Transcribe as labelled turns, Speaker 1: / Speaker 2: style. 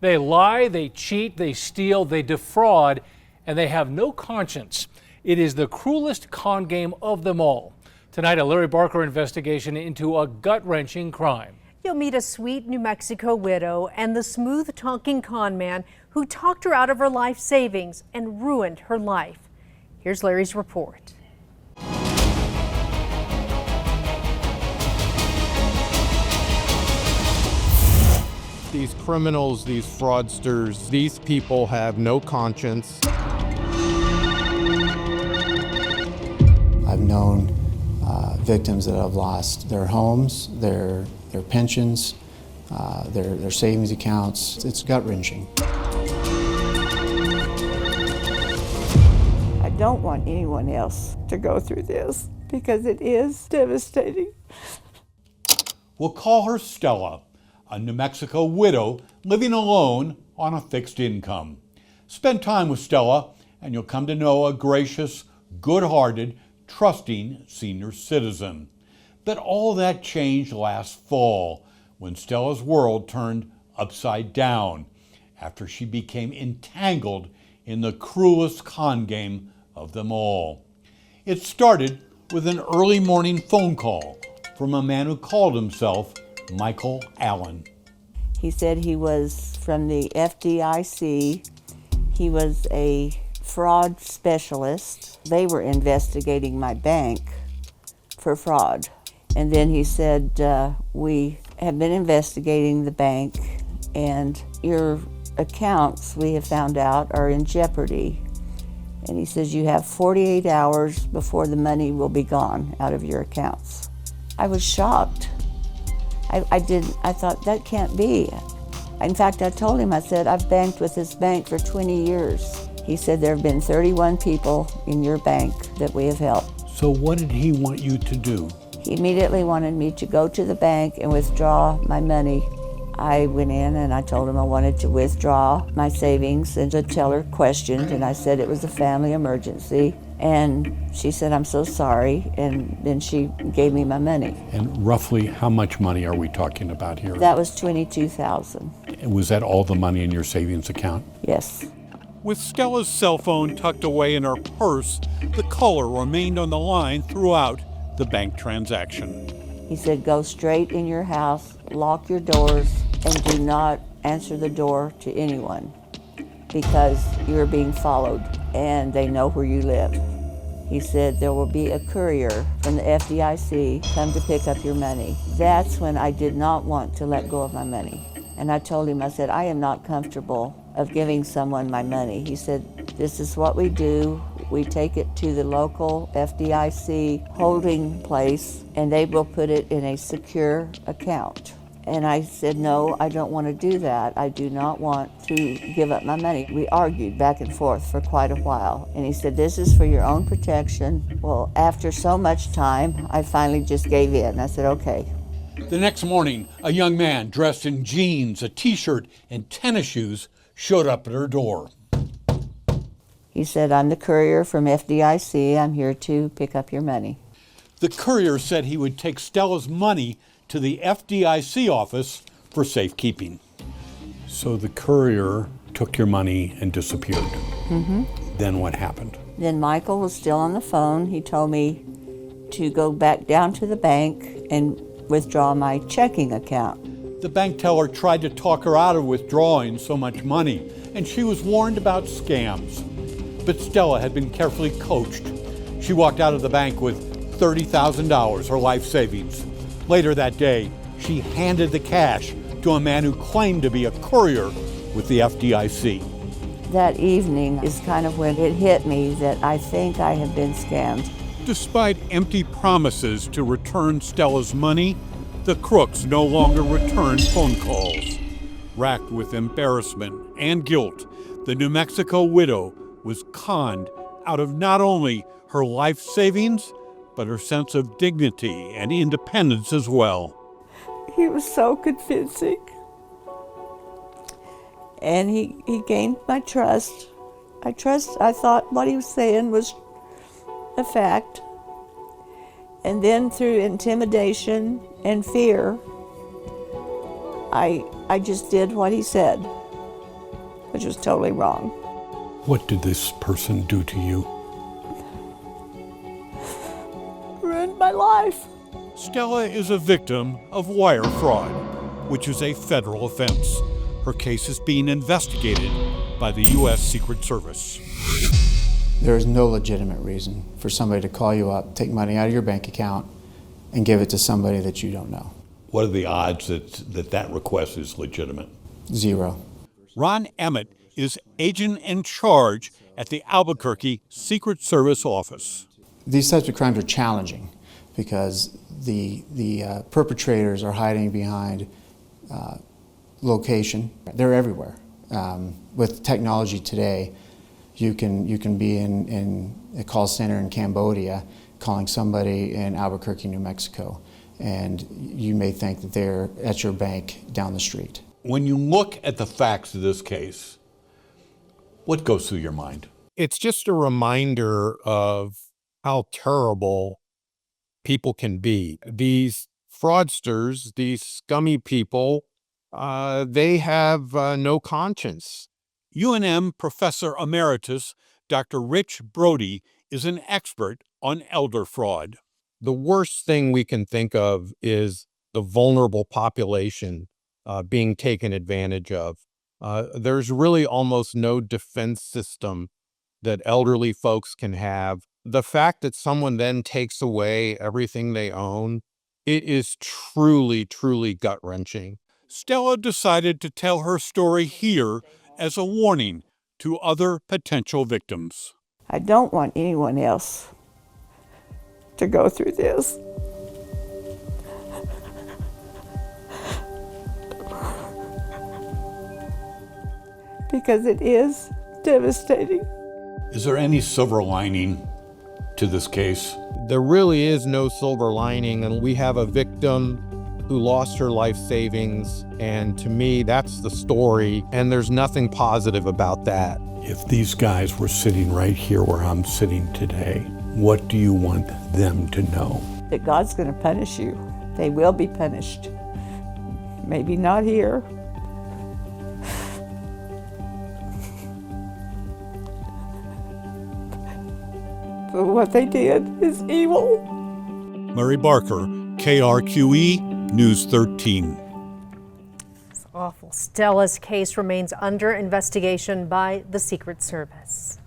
Speaker 1: They lie, they cheat, they steal, they defraud, and they have no conscience. It is the cruelest con game of them all. Tonight, a Larry Barker investigation into a gut-wrenching crime.
Speaker 2: You'll meet a sweet New Mexico widow and the smooth-talking con man who talked her out of her life savings and ruined her life. Here's Larry's report.
Speaker 3: These criminals, these fraudsters, these people have no conscience.
Speaker 4: I've known victims that have lost their homes, their pensions, their savings accounts. It's gut-wrenching.
Speaker 5: I don't want anyone else to go through this because it is devastating.
Speaker 6: We'll call her Stella, a New Mexico widow living alone on a fixed income. Spend time with Stella and you'll come to know a gracious, good-hearted, trusting senior citizen. But all that changed last fall when Stella's world turned upside down after she became entangled in the cruelest con game of them all. It started with an early morning phone call from a man who called himself Michael Allen.
Speaker 5: He said he was from the FDIC. He was a fraud specialist. They were investigating my bank for fraud. And then he said, we have been investigating the bank and your accounts, we have found out, are in jeopardy. And he says, you have 48 hours before the money will be gone out of your accounts. I was shocked. I thought, that can't be. In fact, I told him, I said, I've banked with this bank for 20 years. He said, there have been 31 people in your bank that we have helped.
Speaker 6: So what did he want you to do?
Speaker 5: He immediately wanted me to go to the bank and withdraw my money. I went in and I told him I wanted to withdraw my savings, and the teller questioned, and I said it was a family emergency. And she said, I'm so sorry, and then she gave me my money.
Speaker 6: And roughly how much money are we talking about here?
Speaker 5: That was $22,000.
Speaker 6: Was that all the money in your savings account?
Speaker 5: Yes.
Speaker 6: With Stella's cell phone tucked away in her purse, the caller remained on the line throughout the bank transaction.
Speaker 5: He said, go straight in your house, lock your doors, and do not answer the door to anyone because you're being followed and they know where you live. He said, there will be a courier from the FDIC come to pick up your money. That's when I did not want to let go of my money. And I told him, I said, I am not comfortable of giving someone my money. He said, this is what we do. We take it to the local FDIC holding place and they will put it in a secure account. And I said, no, I don't want to do that. I do not want to give up my money. We argued back and forth for quite a while. And he said, this is for your own protection. Well, after so much time, I finally just gave in. I said, okay.
Speaker 6: The next morning, a young man dressed in jeans, a t-shirt, and tennis shoes showed up at her door.
Speaker 5: He said, I'm the courier from FDIC. I'm here to pick up your money.
Speaker 6: The courier said he would take Stella's money to the FDIC office for safekeeping. So the courier took your money and disappeared.
Speaker 5: Mm-hmm.
Speaker 6: Then what happened?
Speaker 5: Then Michael was still on the phone. He told me to go back down to the bank and withdraw my checking account.
Speaker 6: The bank teller tried to talk her out of withdrawing so much money, and she was warned about scams. But Stella had been carefully coached. She walked out of the bank with $30,000, her life savings. Later that day, she handed the cash to a man who claimed to be a courier with the FDIC.
Speaker 5: That evening is kind of when it hit me that I think I have been scammed.
Speaker 6: Despite empty promises to return Stella's money, the crooks no longer returned phone calls. Racked with embarrassment and guilt, the New Mexico widow was conned out of not only her life savings, but her sense of dignity and independence as well.
Speaker 5: He was so convincing. And he gained my trust. I thought what he was saying was a fact. And then through intimidation and fear, I just did what he said. which was totally wrong.
Speaker 6: What did this person do to you?
Speaker 5: Ruined my life.
Speaker 6: Stella is a victim of wire fraud, which is a federal offense. Her case is being investigated by the U.S. Secret Service.
Speaker 4: There is no legitimate reason for somebody to call you up, take money out of your bank account, and give it to somebody that you don't know.
Speaker 6: What are the odds that request is legitimate?
Speaker 4: 0.
Speaker 6: Ron Emmett is agent in charge at the Albuquerque Secret Service office.
Speaker 4: These types of crimes are challenging because the perpetrators are hiding behind location. They're everywhere. With technology today, you can be in a call center in Cambodia calling somebody in Albuquerque, New Mexico, and you may think that they're at your bank down the street.
Speaker 6: When you look at the facts of this case, what goes through your mind?
Speaker 3: It's just a reminder of how terrible people can be. These fraudsters, these scummy people, they have no conscience.
Speaker 6: UNM Professor Emeritus Dr. Rich Brody is an expert on elder fraud.
Speaker 3: The worst thing we can think of is the vulnerable population being taken advantage of. There's really almost no defense system that elderly folks can have. The fact that someone then takes away everything they own, it is truly, truly gut-wrenching.
Speaker 6: Stella decided to tell her story here as a warning to other potential victims.
Speaker 5: I don't want anyone else to go through this. Because it is devastating.
Speaker 6: Is there any silver lining to this case?
Speaker 3: There really is no silver lining, and we have a victim who lost her life savings, and to me, that's the story, and there's nothing positive about that.
Speaker 6: If these guys were sitting right here where I'm sitting today, what do you want them to know?
Speaker 5: That God's going to punish you. They will be punished. Maybe not here. But what they did is evil.
Speaker 6: Murray Barker, KRQE News 13.
Speaker 2: It's awful. Stella's case remains under investigation by the Secret Service.